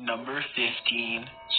Number 15,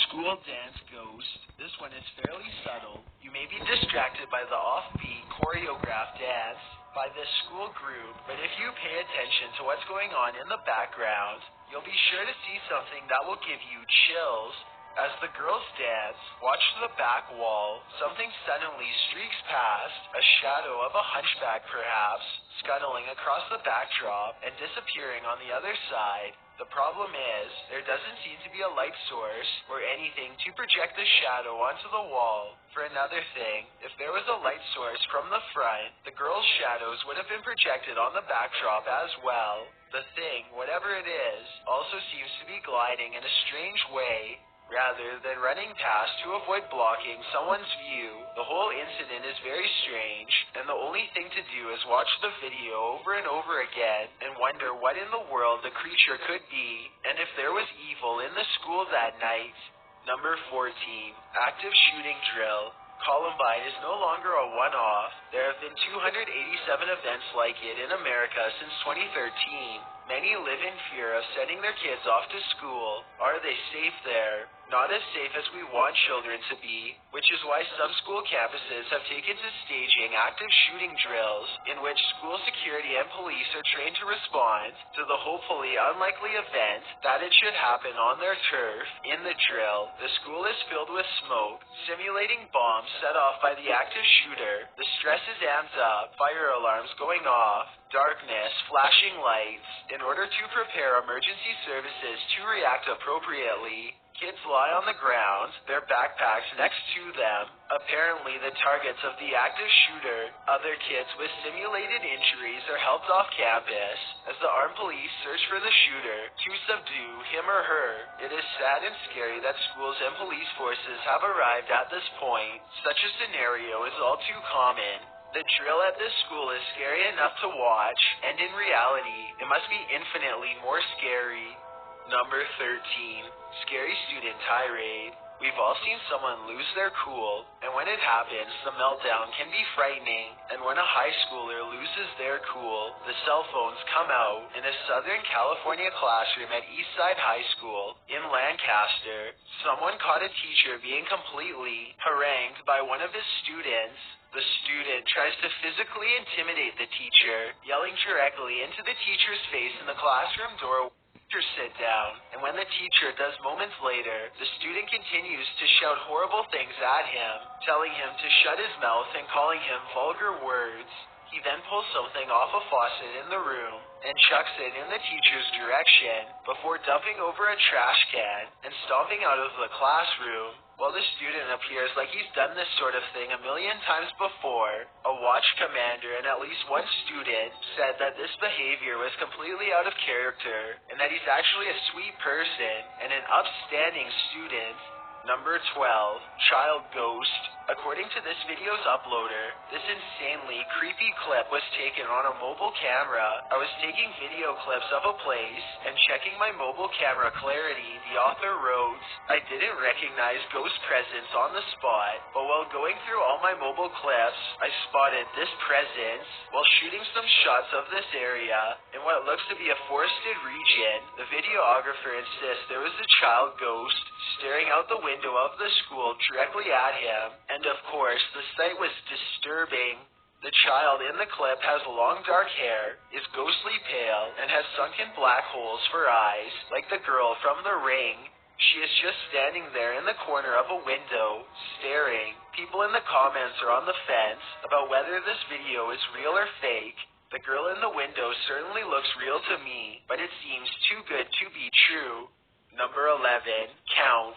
School Dance Ghost. This one is fairly subtle. You may be distracted by the offbeat, choreographed dance by this school group, but if you pay attention to what's going on in the background, you'll be sure to see something that will give you chills. As the girls dance, watch the back wall. Something suddenly streaks past, a shadow of a hunchback perhaps, scuttling across the backdrop and disappearing on the other side. The problem is, there doesn't seem to be a light source or anything to project the shadow onto the wall. For another thing, if there was a light source from the front, the girls' shadows would have been projected on the backdrop as well. The thing, whatever it is, also seems to be gliding in a strange way, rather than running past to avoid blocking someone's view. The whole incident is very strange, and the only thing to do is watch the video over and over again and wonder what in the world the creature could be, and if there was evil in the school that night. Number 14, Active Shooting Drill. Columbine is no longer a one-off. There have been 287 events like it in America since 2013. Many live in fear of sending their kids off to school. Are they safe there? Not as safe as we want children to be, which is why some school campuses have taken to staging active shooting drills in which school security and police are trained to respond to the hopefully unlikely event that it should happen on their turf. In the drill, the school is filled with smoke, simulating bombs set off by the active shooter. The stress is amped up, fire alarms going off, darkness, flashing lights. In order to prepare emergency services to react appropriately, kids lie on the ground, their backpacks next to them, apparently the targets of the active shooter. Other kids with simulated injuries are helped off campus as the armed police search for the shooter to subdue him or her. It is sad and scary that schools and police forces have arrived at this point. Such a scenario is all too common. The drill at this school is scary enough to watch, and in reality, it must be infinitely more scary. Number 13, Scary Student Tirade. We've all seen someone lose their cool, and when it happens, the meltdown can be frightening. And when a high schooler loses their cool, the cell phones come out. In a Southern California classroom at Eastside High School in Lancaster, someone caught a teacher being completely harangued by one of his students. The student tries to physically intimidate the teacher, yelling directly into the teacher's face in the classroom door. Sit down, and when the teacher does moments later, the student continues to shout horrible things at him, telling him to shut his mouth and calling him vulgar words. He then pulls something off a faucet in the room and chucks it in the teacher's direction before dumping over a trash can and stomping out of the classroom. While the student appears like he's done this sort of thing a million times before, a watch commander and at least one student said that this behavior was completely out of character and that he's actually a sweet person and an upstanding student. Number 12, Child Ghost. According to this video's uploader, this insanely creepy clip was taken on a mobile camera. I was taking video clips of a place and checking my mobile camera clarity. The author wrote, I didn't recognize ghost presence on the spot, but while going through all my mobile clips, I spotted this presence while shooting some shots of this area in what looks to be a forested region. The videographer insists there was a child ghost staring out the window of the school directly at him, and of course, the sight was disturbing. The child in the clip has long dark hair, is ghostly pale, and has sunken black holes for eyes, like the girl from The Ring. She is just standing there in the corner of a window, staring. People in the comments are on the fence about whether this video is real or fake. The girl in the window certainly looks real to me, but it seems too good to be true. Number 11, Count.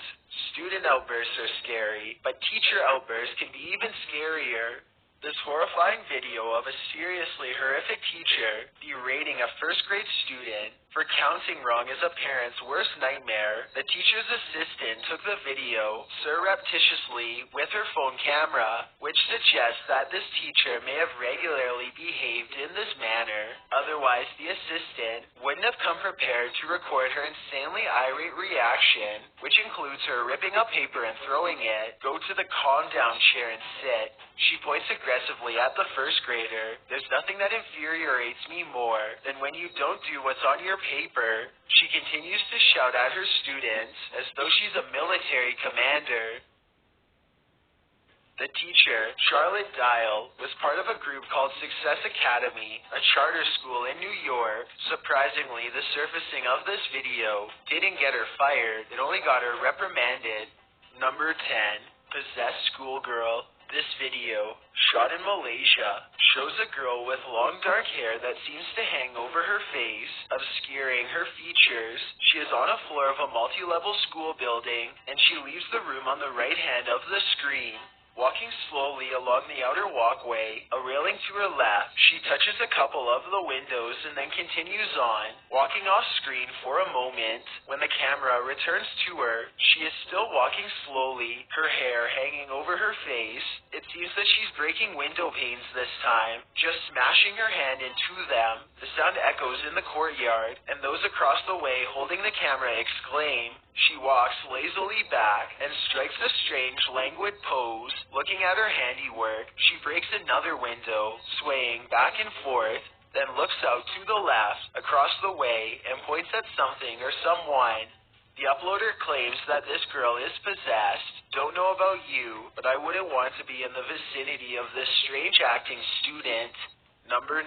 Student outbursts are scary, but teacher outbursts can be even scarier. This horrifying video of a seriously horrific teacher berating a first-grade student for counting wrong is a parent's worst nightmare. The teacher's assistant took the video surreptitiously with her phone camera, which suggests that this teacher may have regularly behaved in this manner. Otherwise, the assistant wouldn't have come prepared prepared to record her insanely irate reaction, which includes her ripping up paper and throwing it, go to the calm down chair and sit. She points aggressively at the first grader. There's nothing that infuriates me more than when you don't do what's on your paper. She continues to shout at her students as though she's a military commander. The teacher, Charlotte Dial, was part of a group called Success Academy, a charter school in New York. Surprisingly, the surfacing of this video didn't get her fired, it only got her reprimanded. Number 10. Possessed Schoolgirl. This video, shot in Malaysia, shows a girl with long dark hair that seems to hang over her face, obscuring her features. She is on a floor of a multi-level school building, and she leaves the room on the right hand of the screen. Walking slowly along the outer walkway, a railing to her left, she touches a couple of the windows and then continues on, walking off screen for a moment. When the camera returns to her, she is still walking slowly, her hair hanging over her face. It seems that she's breaking window panes this time, just smashing her hand into them. The sound echoes in the courtyard, and those across the way holding the camera exclaim. She walks lazily back and strikes a strange, languid pose. Looking at her handiwork, she breaks another window, swaying back and forth, then looks out to the left, across the way, and points at something or someone. The uploader claims that this girl is possessed. Don't know about you, but I wouldn't want to be in the vicinity of this strange acting student. Number 9.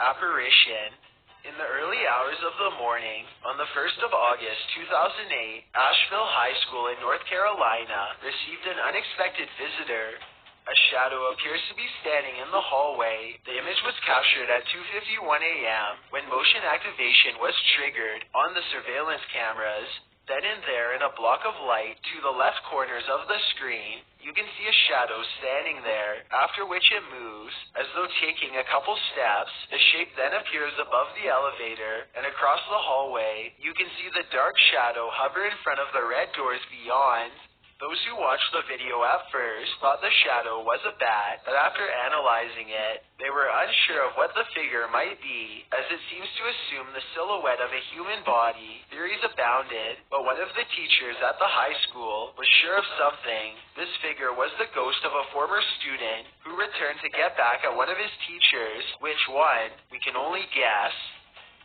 Apparition. In the early hours of the morning, on the 1st of August 2008, Asheville High School in North Carolina received an unexpected visitor. A shadow appears to be standing in the hallway. The image was captured at 2:51 a.m. when motion activation was triggered on the surveillance cameras. Then and there, in a block of light to the left corners of the screen, you can see a shadow standing there, after which it moves, as though taking a couple steps. The shape then appears above the elevator, and across the hallway, you can see the dark shadow hover in front of the red doors beyond. Those who watched the video at first thought the shadow was a bat, but after analyzing it, they were unsure of what the figure might be, as it seems to assume the silhouette of a human body. Theories abounded, but one of the teachers at the high school was sure of something. This figure was the ghost of a former student who returned to get back at one of his teachers. Which one? We can only guess.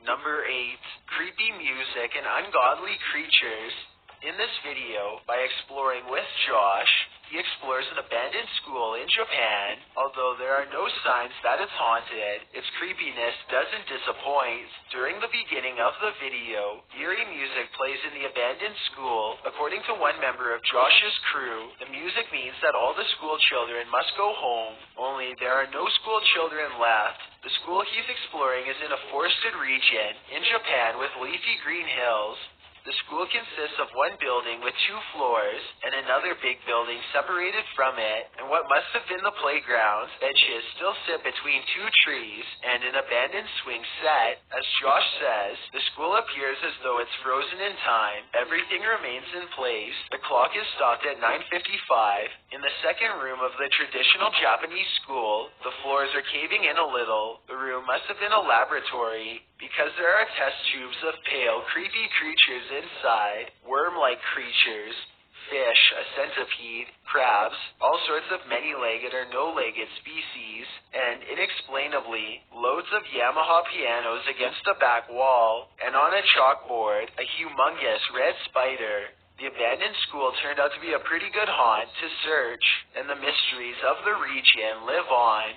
Number 8. Creepy music and ungodly creatures. In this video, by exploring with Josh, he explores an abandoned school in Japan. Although there are no signs that it's haunted, its creepiness doesn't disappoint. During the beginning of the video, eerie music plays in the abandoned school. According to one member of Josh's crew, the music means that all the school children must go home, only there are no school children left. The school he's exploring is in a forested region in Japan with leafy green hills. The school consists of one building with 2 floors and another big building separated from it, and what must have been the playground benches still sit between 2 trees and an abandoned swing set. As Josh says, the school appears as though it's frozen in time. Everything remains in place. The clock is stopped at 9:55. In the second room of the traditional Japanese school, the floors are caving in a little. The room must have been a laboratory, because there are test tubes of pale, creepy creatures inside, worm-like creatures, fish, a centipede, crabs, all sorts of many-legged or no-legged species, and inexplainably, loads of Yamaha pianos against a back wall, and on a chalkboard, a humongous red spider. The abandoned school turned out to be a pretty good haunt to search, and the mysteries of the region live on.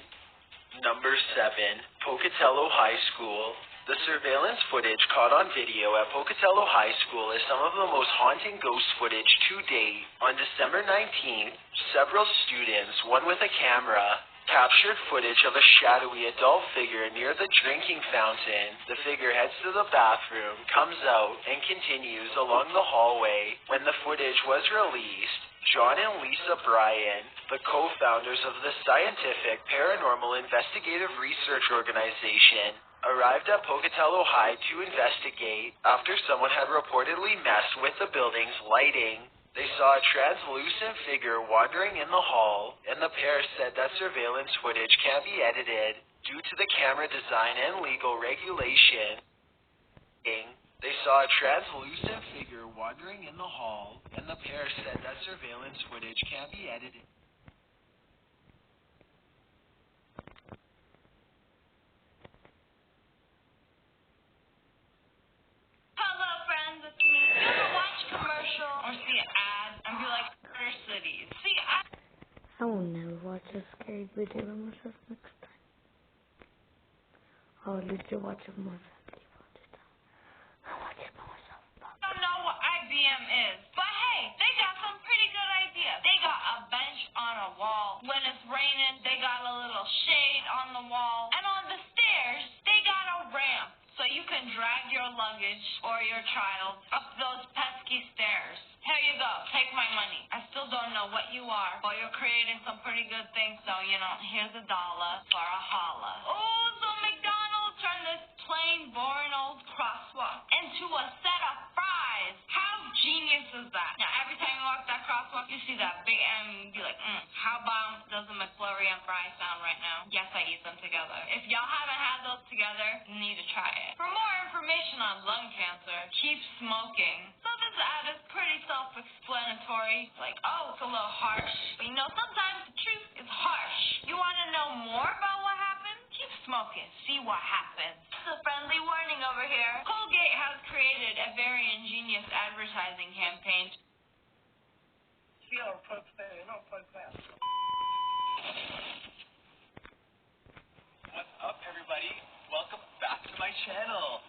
Number 7. Pocatello High School. The surveillance footage caught on video at Pocatello High School is some of the most haunting ghost footage to date. On December 19th, several students, one with a camera, captured footage of a shadowy adult figure near the drinking fountain. The figure heads to the bathroom, comes out, and continues along the hallway. When the footage was released, John and Lisa Bryan, the co-founders of the Scientific Paranormal Investigative Research Organization, arrived at Pocatello High to investigate after someone had reportedly messed with the building's lighting. They saw a translucent figure wandering in the hall, and the pair said that surveillance footage can't be edited due to the camera design and legal regulation. They saw a translucent figure wandering in the hall, and the pair said that surveillance footage can't be edited. Hello, friends, it's me. You ever watch a commercial or see an ad and be like, Murder City? See, I will never watch a scary video by myself next time. I will literally watch it with my family all the time. I watch it by myself. don't know what IBM is, but hey, they got some pretty good ideas. They got a bench on a wall. When it's raining, they got a little shade on the wall. And on the stairs, they got a ramp so you can drag your luggage or your child up those pesky stairs. Here you go. Take my money. I still don't know what you are, but you're creating some pretty good things, so, here's $1 for a holla. Oh, so McDonald's turned this plain, boring old crosswalk into a set of fries. How genius is that? Now, every time you walk that crosswalk, you see that big M, and you be like, how bomb does a McFlurry and fries sound right now? Yes, I eat them together. If y'all haven't had those together, you need to try it. For more information on lung cancer, keep smoking. So this ad is pretty self-explanatory. Like, oh, it's a little harsh. But sometimes the truth is harsh. You want to know more about what happened? Keep smoking. See what happens. It's a friendly warning over here. Colgate has created a very ingenious advertising campaign. What's up, everybody? Welcome back to my channel.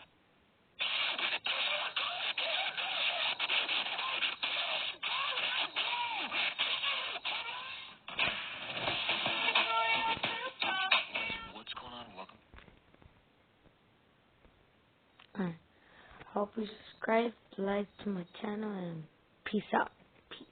What's going on? Welcome. Hope you subscribe, like to my channel, and peace out.